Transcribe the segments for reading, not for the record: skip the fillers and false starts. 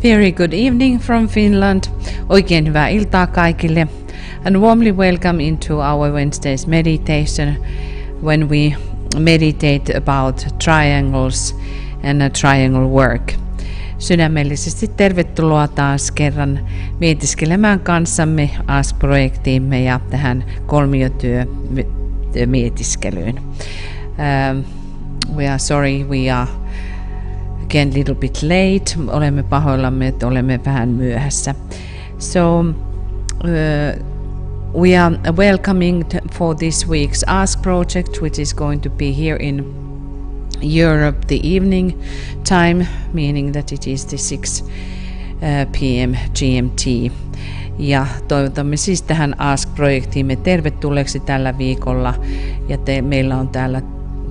Very good evening from Finland. Oikein hyvää iltaa kaikille. And warmly welcome into our Wednesday's meditation when we meditate about triangles and triangle work. Sydämellisesti tervetuloa taas kerran mietiskelemään kanssamme ASK-projektiimme ja tähän kolmiotyömietiskelyyn. We are sorry we are again a little bit late. Olemme pahoillamme, että olemme vähän myöhässä. So we are welcoming for this week's Ask project, which is going to be here in Europe the evening time, meaning that it is the 6 p.m. GMT. Ja toivotamme siis tähän Ask-projektiimme tervetulleeksi tällä viikolla. Ja meillä on täällä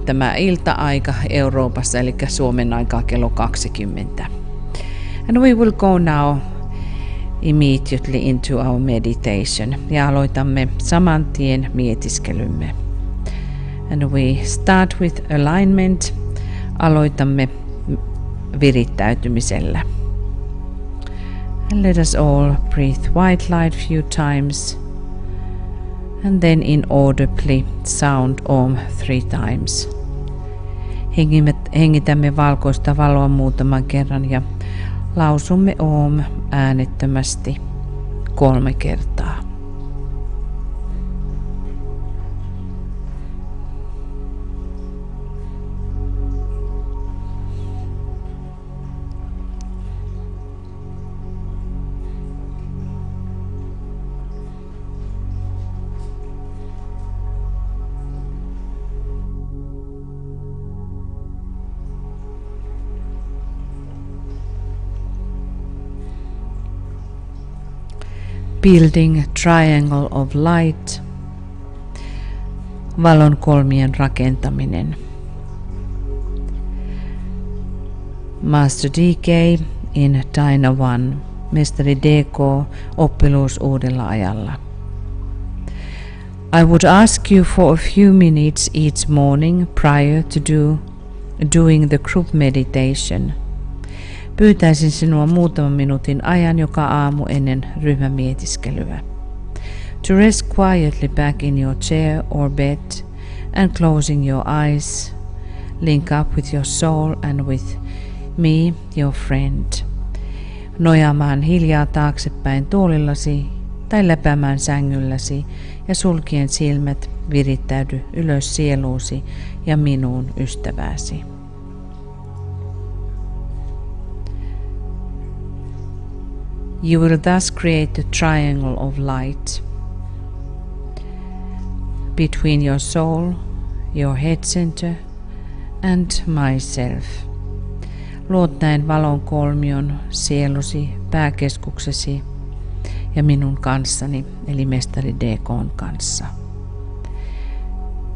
tämä ilta-aika Euroopassa, eli Suomen aikaa kello 20. And we will go now immediately into our meditation. Ja aloitamme saman tien mietiskelymme. And we start with alignment. Aloitamme virittäytymisellä. And let us all breathe white light few times. And then inaudibly sound Om 3 times. Hengitämme valkoista valoa muutaman kerran ja lausumme Om äänettömästi 3 kertaa. Building triangle of light. Valon kolmien rakentaminen. Master DK in Dyna 1. Mestari DK oppiluus uudella ajalla. I would ask you for a few minutes each morning prior to doing the group meditation. Pyytäisin sinua muutaman minuutin ajan joka aamu ennen ryhmämietiskelyä. To rest quietly back in your chair or bed and closing your eyes, link up with your soul and with me, your friend. Nojaamaan hiljaa taaksepäin tuolillasi tai lepäämään sängylläsi ja sulkien silmät virittäydy ylös sieluusi ja minuun ystävääsi. You will thus create a triangle of light between your soul, your head center and myself. Luot näin valon kolmion sielusi, pääkeskuksesi ja minun kanssani, eli mestari DK:n kanssa.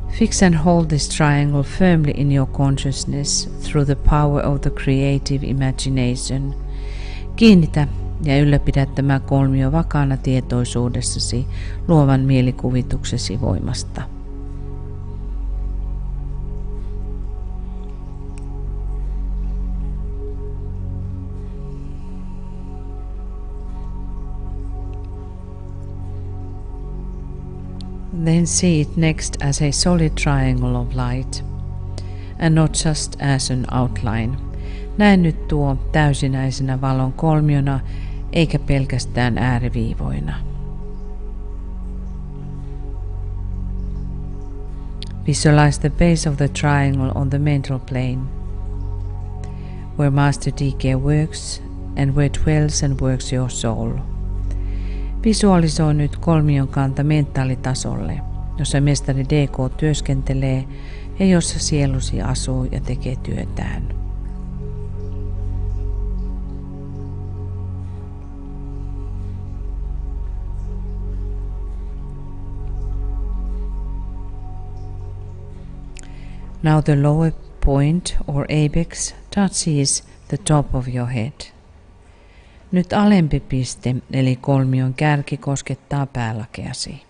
Fix and hold this triangle firmly in your consciousness through the power of the creative imagination. Kiinnitä ja ylläpidä tämä kolmio vakaana tietoisuudessasi luovan mielikuvituksesi voimasta. Then see it next as a solid triangle of light and not just as an outline. Näe nyt tuo täysinäisenä valon kolmiona eikä pelkästään ääriviivoina. Visualize the base of the triangle on the mental plane, where Master DK works and where dwells and works your soul. Visualisoi nyt kolmion kanta mentaalitasolle, jossa mestari DK työskentelee ja jossa sielusi asuu ja tekee työtään. Now the lower point or apex touches the top of your head. Nyt alempi piste eli kolmion kärki koskettaa päälakeasi.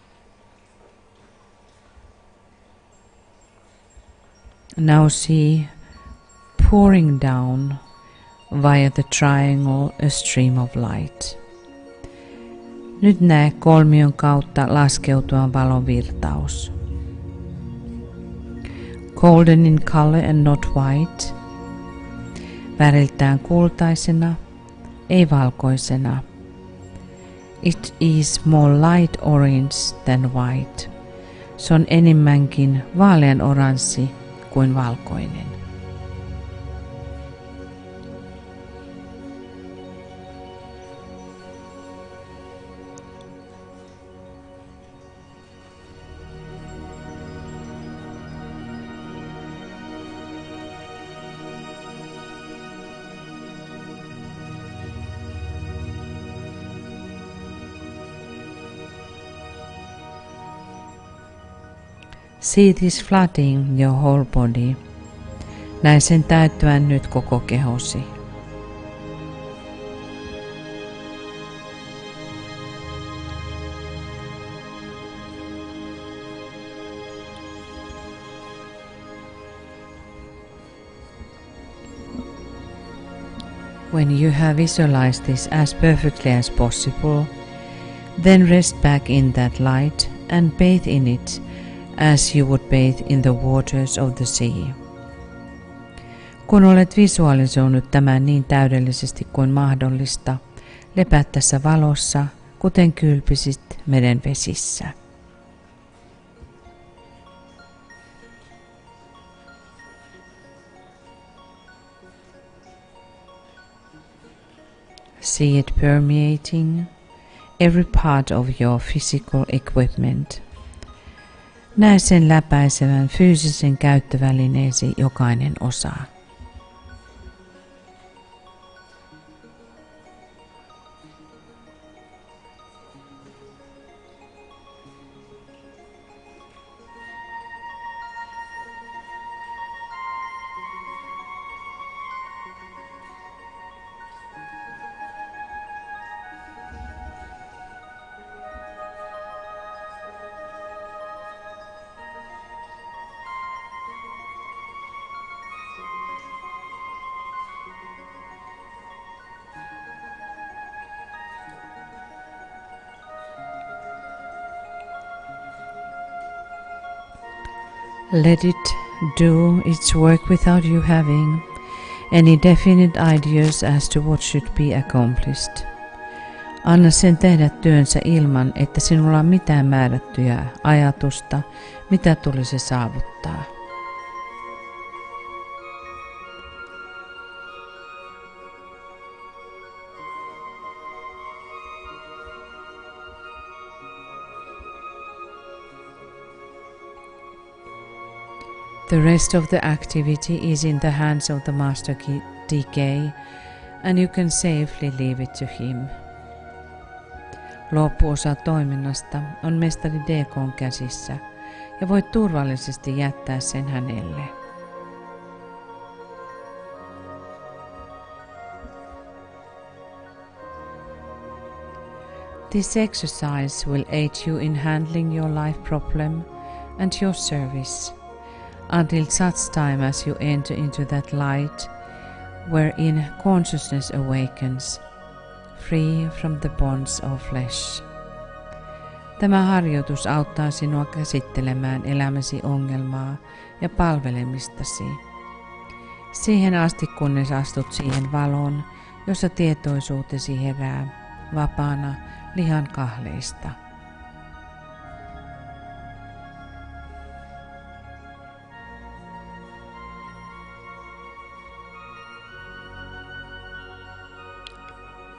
Now see pouring down via the triangle a stream of light. Nyt näe kolmion kautta laskeutuvan valon virtaus. Golden in color and not white. Väriltään kultaisena, ei valkoisena. It is more light orange than white. Se on enemmänkin vaalean oranssi kuin valkoinen. See this flooding your whole body. Näe sen täyttävän nyt koko kehosi. When you have visualized this as perfectly as possible, then rest back in that light and bathe in it as you would bathe in the waters of the sea. Kun olet visualisoinut tämän niin täydellisesti kuin mahdollista, lepää tässä valossa, kuten kylpisit meren vesissä. See it permeating every part of your physical equipment. Näe sen läpäisevän fyysisen käyttövälineesi jokainen osa. Let it do its work without you having any definite ideas as to what should be accomplished. Anna sen tehdä työnsä ilman, että sinulla on mitään määrättyä ajatusta, mitä tulisi saavuttaa. The rest of the activity is in the hands of the Master Decay, and you can safely leave it to him. Loppuosa toiminnasta on mestari DK:n käsissä, ja voit turvallisesti jättää sen hänelle. This exercise will aid you in handling your life problem and your service, until such time as you enter into that light wherein consciousness awakens, free from the bonds of flesh. Tämä harjoitus auttaa sinua käsittelemään elämäsi ongelmaa ja palvelemistasi, siihen asti kunnes astut siihen valoon, jossa tietoisuutesi herää vapaana lihan kahleista.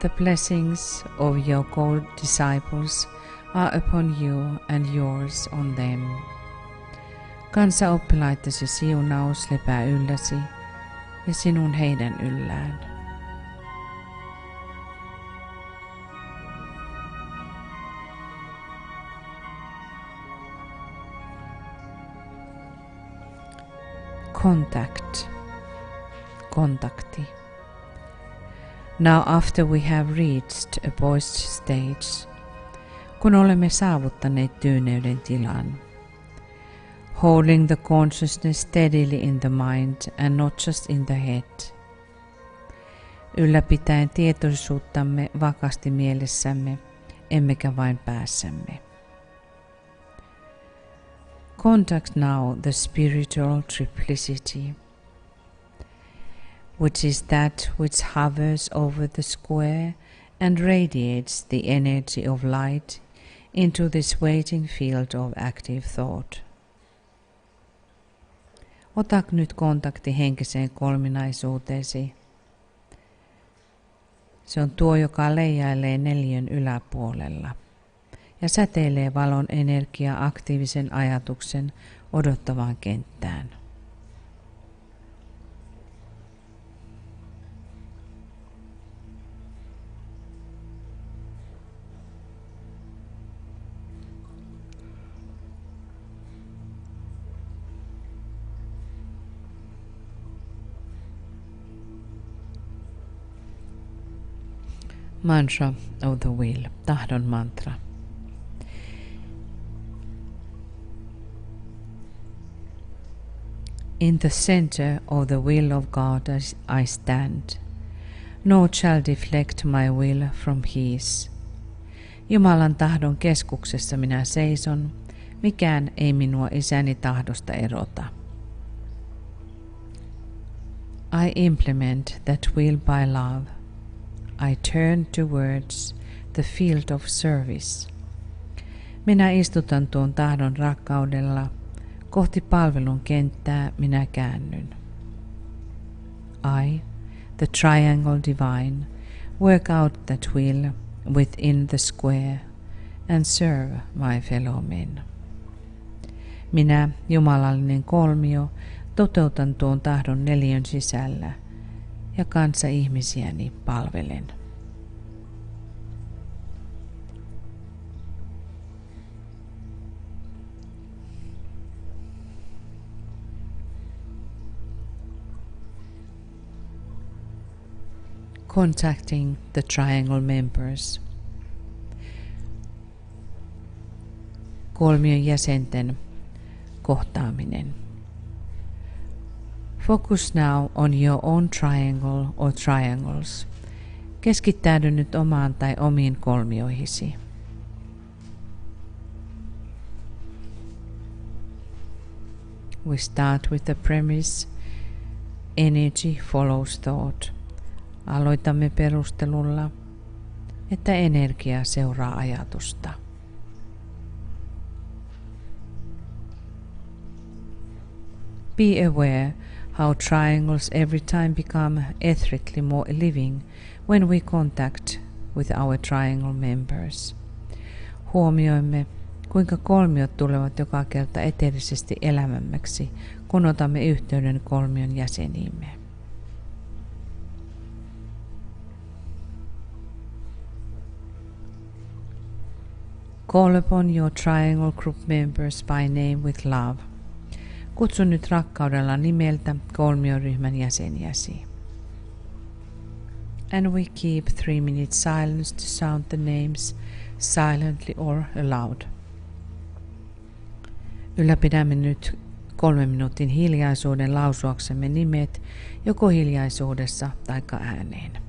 The blessings of your gold disciples are upon you and yours on them. Kansaoppilaittesi siunaus lepää ylläsi ja sinun heidän yllään. Contact. Kontakti. Now after we have reached a poised stage, kun olemme saavuttaneet tyyneyden tilan, holding the consciousness steadily in the mind and not just in the head, ylläpitäen tietoisuuttamme vakaasti mielessämme, emmekä vain päässämme. Contact now the spiritual triplicity, which is that which hovers over the square and radiates the energy of light into this waiting field of active thought. Ota nyt kontakti henkiseen kolminaisuuteesi. Se on tuo, joka leijailee neliön yläpuolella ja säteilee valon energiaa aktiivisen ajatuksen odottavaan kenttään. Mantra of the will, tahdon mantra. In the center of the will of God as I stand, naught shall deflect my will from His. Jumalan tahdon keskuksessa minä seison, mikään ei minua isäni tahdosta erota. I implement that will by love. I turn towards the field of service. Minä istutan tuon tahdon rakkaudella, kohti palvelun kenttää minä käännyn. I, the triangle divine, work out that will within the square and serve my fellow men. Minä, jumalallinen kolmio, toteutan tuon tahdon neliön sisällä ja kanssa ihmisiäni palvelen. Contacting the triangle members. Kolmion jäsenten kohtaaminen. Focus now on your own triangle or triangles. Keskittäydy nyt omaan tai omiin kolmioihisi. We start with the premise, energy follows thought. Aloitamme perustelulla, että energia seuraa ajatusta. Be aware how triangles every time become ethically more living when we contact with our triangle members. Huomioimme, kuinka kolmiot tulevat joka kerta eteerisesti elävämmäksi, kun otamme yhteyden kolmion jäseniimme. Call upon your triangle group members by name with love. Kutsu nyt rakkaudella nimeltä kolmioryhmän jäseniäsi. And we keep 3 minutes silence to sound the names silently or aloud. Ylläpidämme nyt 3 minuutin hiljaisuuden lausuaksemme nimet joko hiljaisuudessa tai ääneen.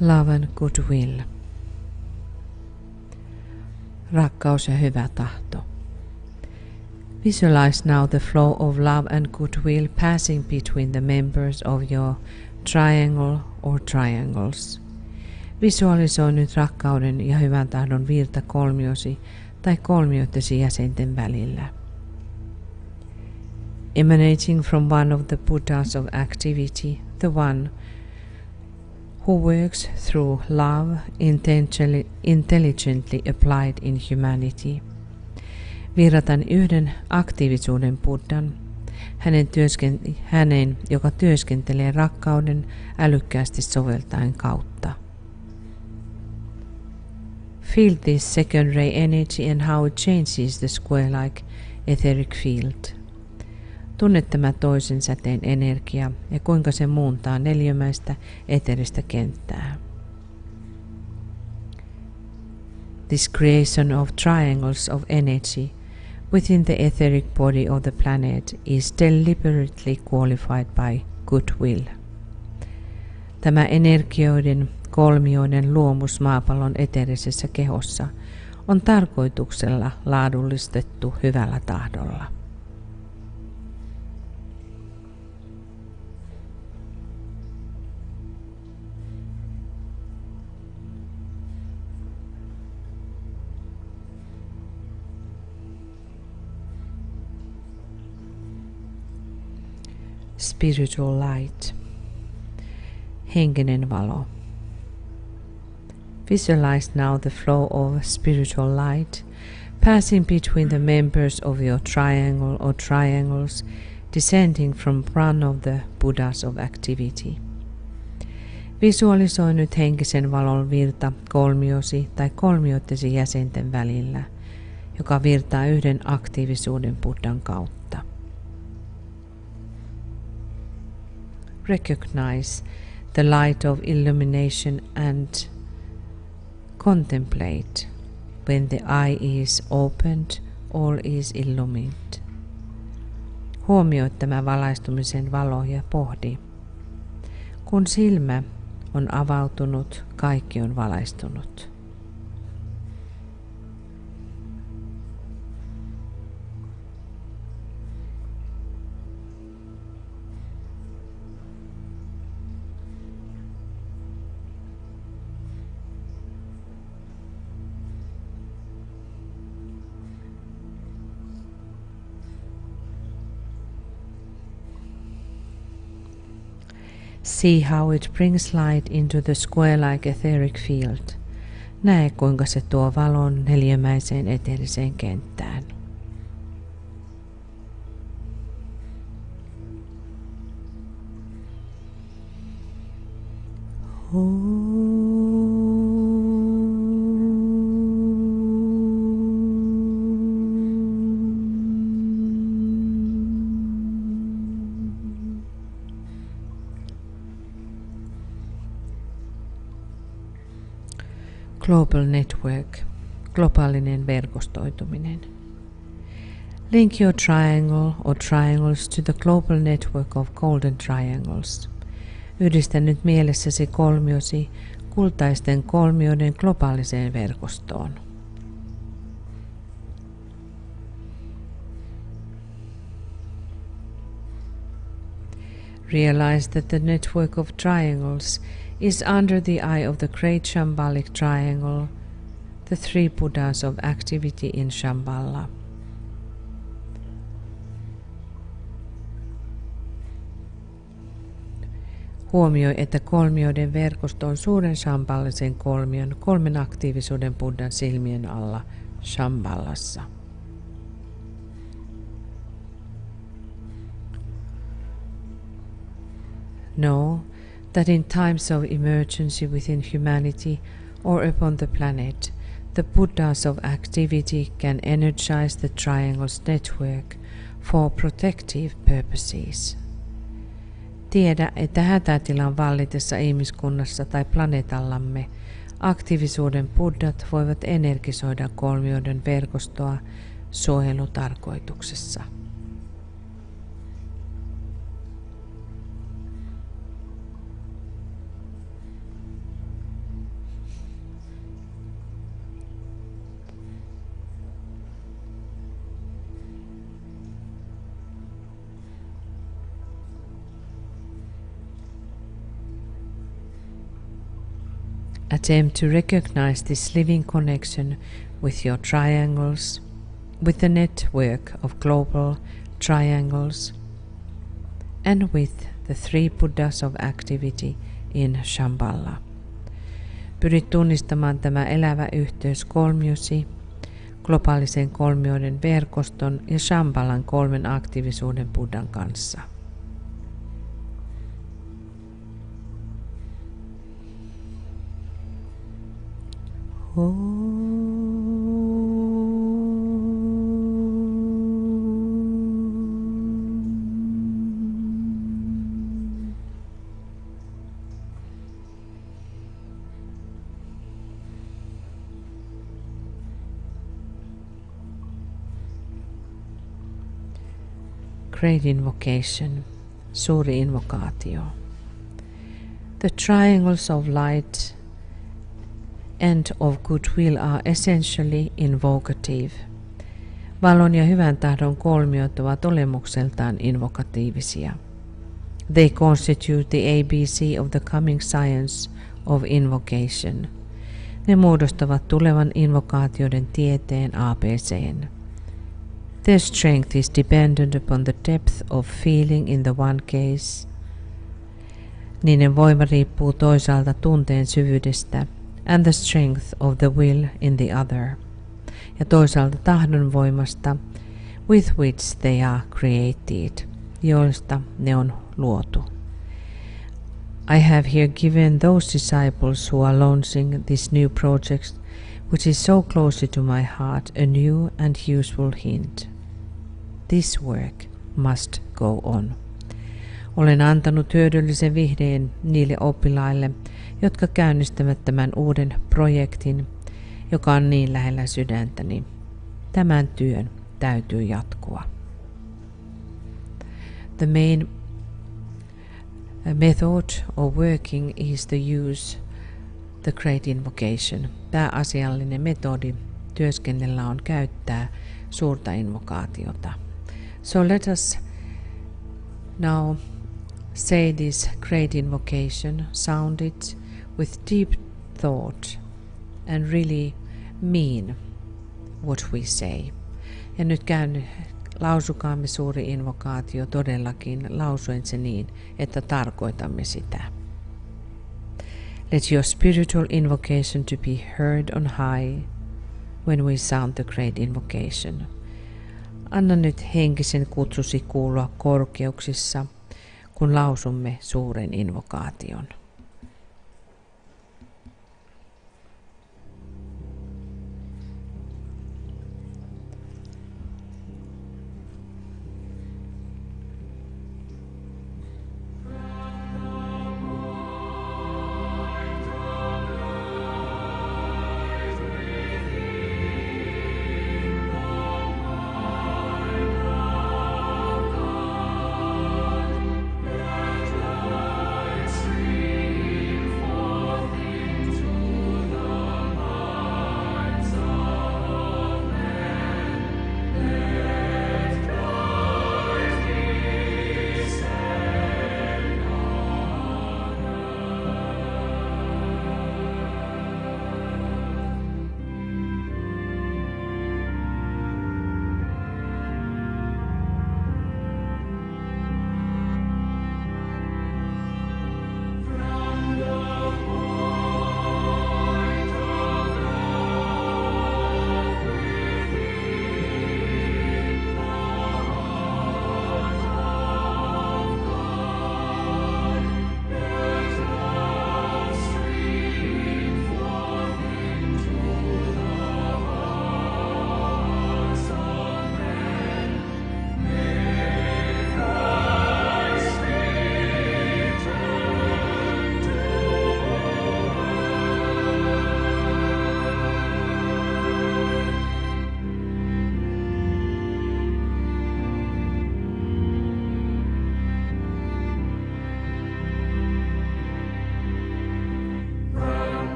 Love and goodwill. Rakkaus ja hyvä tahto. Visualize now the flow of love and goodwill passing between the members of your triangle or triangles. Visualisoi nyt rakkauden ja hyvän tahdon virta kolmiosi tai kolmioittesi jäsenten välillä. Emanating from one of the Buddhas of activity, the one who works through love intelligently applied in humanity. Virratan yhden aktiivisuuden Buddhan, hänen, joka työskentelee rakkauden älykkäästi soveltaen kautta. Feel this second ray energy and how it changes the square-like etheric field. Tunne tämä toisen säteen energia ja kuinka se muuntaa neliömäistä eteristä kenttää. This creation of triangles of energy within the etheric body of the planet is deliberately qualified by goodwill. Tämä energioiden kolmioiden luomus maapallon eterisessä kehossa on tarkoituksella laadullistettu hyvällä tahdolla. Spiritual light. Henkinen valo. Visualize now the flow of spiritual light passing between the members of your triangle or triangles descending from one of the Buddhas of activity. Visualisoi nyt henkisen valon virta kolmiosi tai kolmioittesi jäsenten välillä, joka virtaa yhden aktiivisuuden Buddhan kautta. Recognize the light of illumination and contemplate when the eye is opened, all is illumined. Huomioi tämä valaistumisen valo ja pohdi. Kun silmä on avautunut, kaikki on valaistunut. See how it brings light into the square-like etheric field. Näe kuinka se tuo valon neliömäiseen eteeriseen kenttään. Global network, globaalinen verkostoituminen. Link your triangle or triangles to the global network of golden triangles. Yhdistä nyt mielessäsi kolmiosi kultaisten kolmioiden globaaliseen verkostoon. Realize that the network of triangles is under the eye of the great Shambhalic triangle, the three Buddhas of activity in Shambhala. Huomioi, että kolmioiden verkosto on suuren shambhallisen kolmion kolmen aktiivisuuden Buddhan silmien alla Shambhalassa. Know that in times of emergency within humanity or upon the planet, the Buddhas of activity can energize the triangle's network for protective purposes. Tiedä, että hätätilan vallitessa ihmiskunnassa tai planeetallamme aktiivisuuden buddhat voivat energisoida kolmioiden verkostoa suojelutarkoituksessa. Attempt to recognize this living connection with your triangles, with the network of global triangles, and with the three Buddhas of activity in Shambhala. Pyrit tunnistamaan tämä elävä yhteys kolmiosi, globaalisen kolmioiden verkoston ja Shambhalan 3 aktiivisuuden Buddhan kanssa. Great invocation, suuri invokaatio. The triangles of light and of goodwill are essentially invocative. Valon ja hyvän tahdon kolmiot ovat olemukseltaan invokatiivisia. They constitute the ABC of the coming science of invocation. Ne muodostavat tulevan invokaatioiden tieteen ABC:n. Their strength is dependent upon the depth of feeling in the one case. Niiden voima riippuu toisaalta tunteen syvyydestä and the strength of the will in the other, ja toisaalta tahdon voimasta with which they are created, joista ne on luotu. I have here given those disciples who are launching this new project, which is so close to my heart, a new and useful hint. This work must go on. Olen antanut hyödyllisen vihdeen niille oppilaille, jotka käynnistävät tämän uuden projektin, joka on niin lähellä sydäntäni. Tämän työn täytyy jatkua. The main method of working is to use the great invocation. Pääasiallinen metodi työskennellä on käyttää suurta invokaatiota. So let us now say this great invocation, sound it with deep thought and really mean what we say. Ja nyt lausukaamme suuri invokaatio todellakin lausuen se niin, että tarkoitamme sitä. Let your spiritual invocation to be heard on high when we sound the great invocation. Anna nyt henkisen kutsusi kuulua korkeuksissa, kun lausumme suuren invokaation. Free.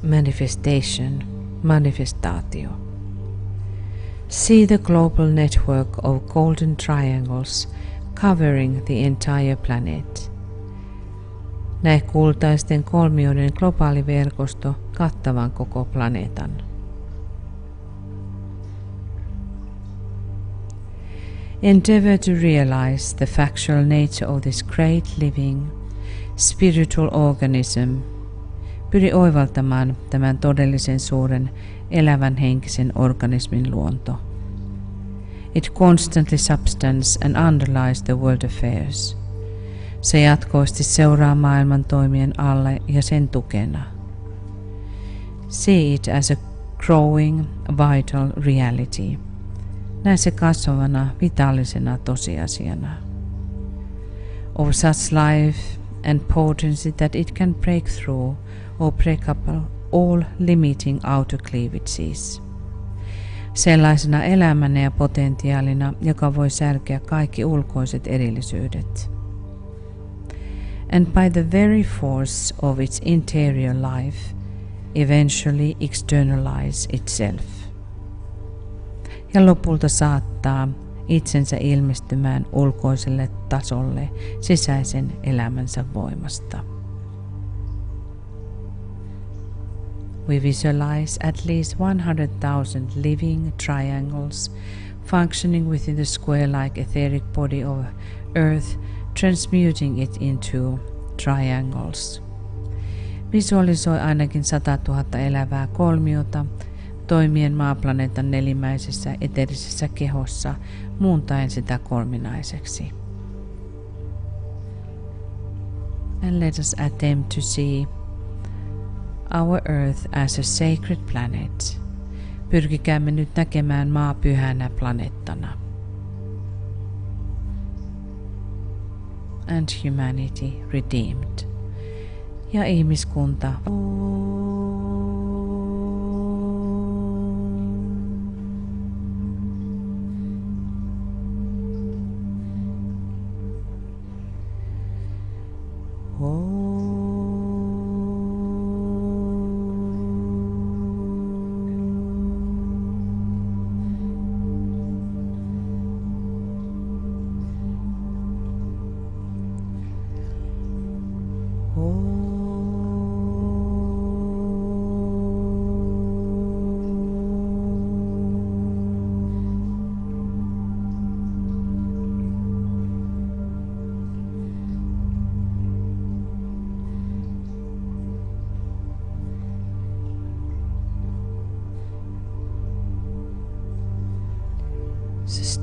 Manifestation, manifestatio. See the global network of golden triangles covering the entire planet. Näe kultaisten kolmioiden globaali verkosto kattavan koko planeetan. Endeavor to realize the factual nature of this great living, spiritual organism. Pyri oivaltamaan tämän todellisen suuren elävän henkisen organismin luonto. It constantly substance and underlies the world affairs. Se jatkuvasti seuraa maailman toimien alle ja sen tukena. See it as a growing, vital reality. Näe se kasvavana, vitaalisena tosiasiana. Of such life and potency that it can break through or break up all limiting outer cleavages. Sellaisena elämänä ja potentiaalina, joka voi särkeä kaikki ulkoiset erillisyydet. And by the very force of its interior life, eventually externalize itself. Ja lopulta saattaa itsensä ilmestymään ulkoiselle tasolle sisäisen elämänsä voimasta. We visualize at least 100,000 living triangles functioning within the square-like etheric body of Earth, transmuting it into triangles. Visualisoi ainakin 100 000 elävää kolmiota toimien maaplaneetan nelimäisessä eteerisessä kehossa, muuntaen sitä kolminaiseksi. And let us attempt to see our Earth as a sacred planet. Pyrkikäämme nyt näkemään maa pyhänä planeettana. And humanity redeemed. Ja ihmiskunta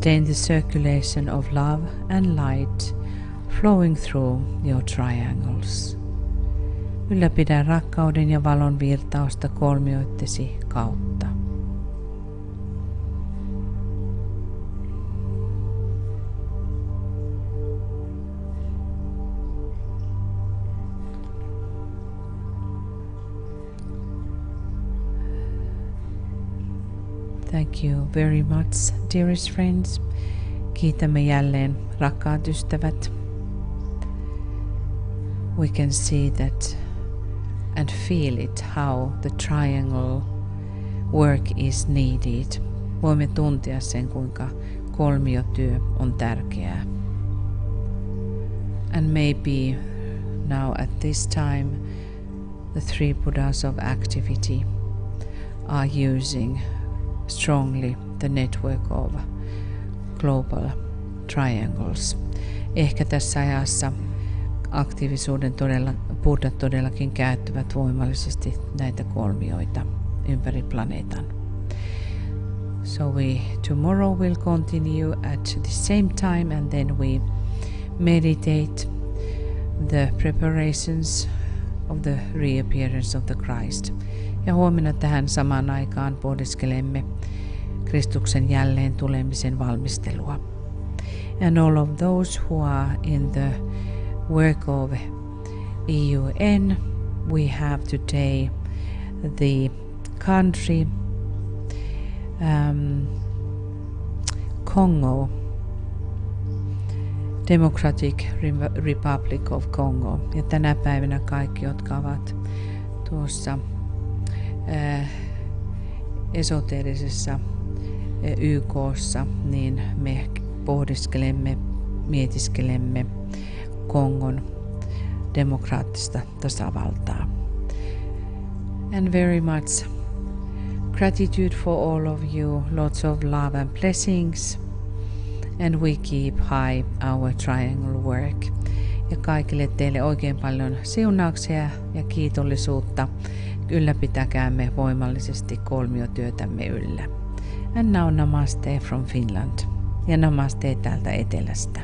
sustain the circulation of love and light flowing through your triangles. Ylläpidä rakkauden ja valon virtausta kolmioittesi kautta. Thank you very much, dearest friends. Kiitämme jälleen, rakkaat ystävät. We can see that and feel it how the triangle work is needed. Voimme tuntea sen, kuinka kolmiotyö on tärkeää. And maybe now at this time the three Buddhas of activity are using strongly the network of global triangles. Ehkä tässä ajassa aktiivisuuden Buddhat todellakin käyttävät voimallisesti näitä kolmioita ympäri planeetan. So we tomorrow will continue at the same time and then we meditate the preparations of the reappearance of the Christ. Ja huomenna tähän samaan aikaan pohdiskelemme Kristuksen jälleen tulemisen valmistelua. and all of those who are in the work of EUN. We have today the country Congo, Democratic Republic of Congo. Ja tänä päivänä kaikki, jotka ovat tuossa esoteerisessa YK:ssa, niin me pohdiskelemme, mietiskelemme Kongon demokraattista tasavaltaa. And very much gratitude for all of you, lots of love and blessings, and we keep high our triangle work. Ja kaikille teille oikein paljon siunauksia ja kiitollisuutta. Ylläpitäkäämme voimallisesti kolmiotyötämme yllä. And now namaste from Finland. Ja namaste täältä etelästä.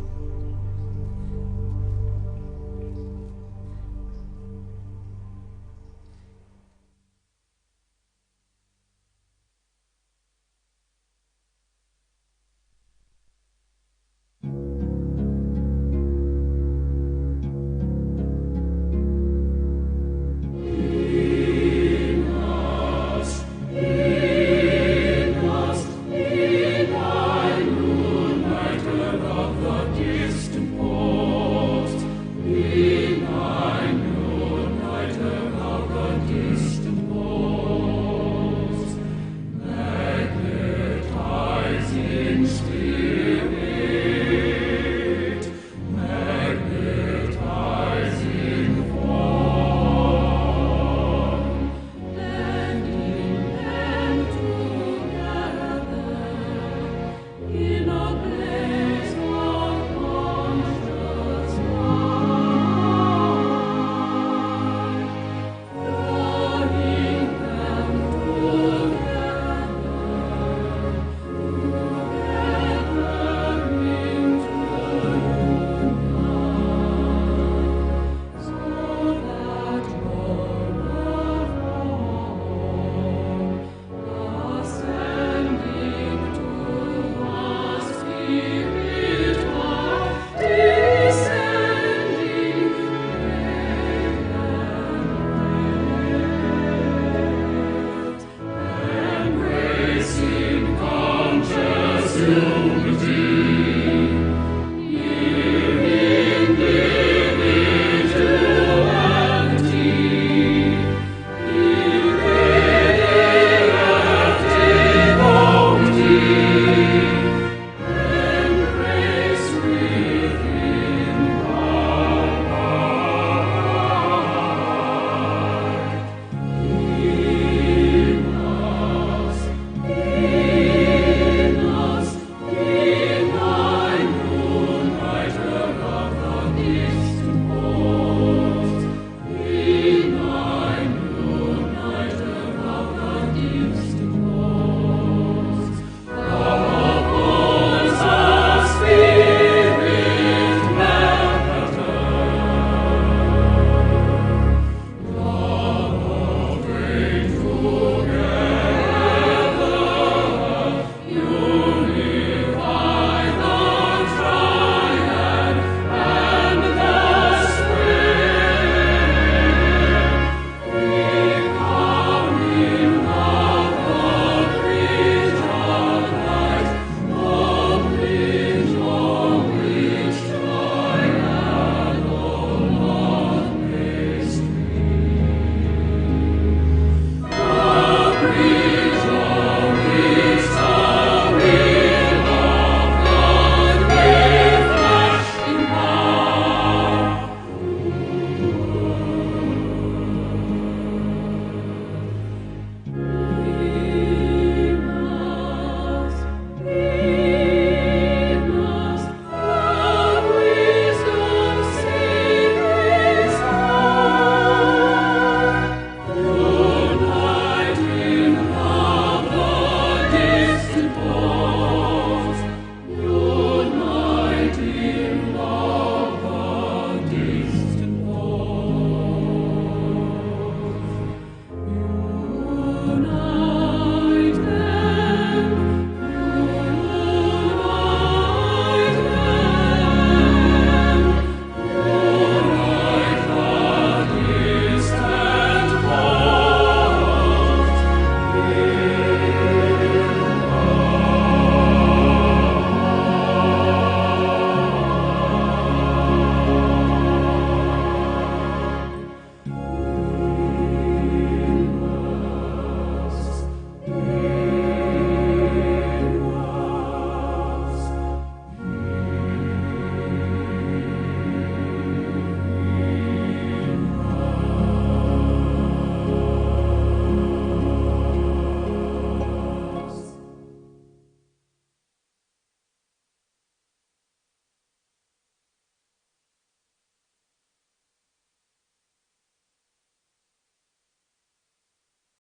Una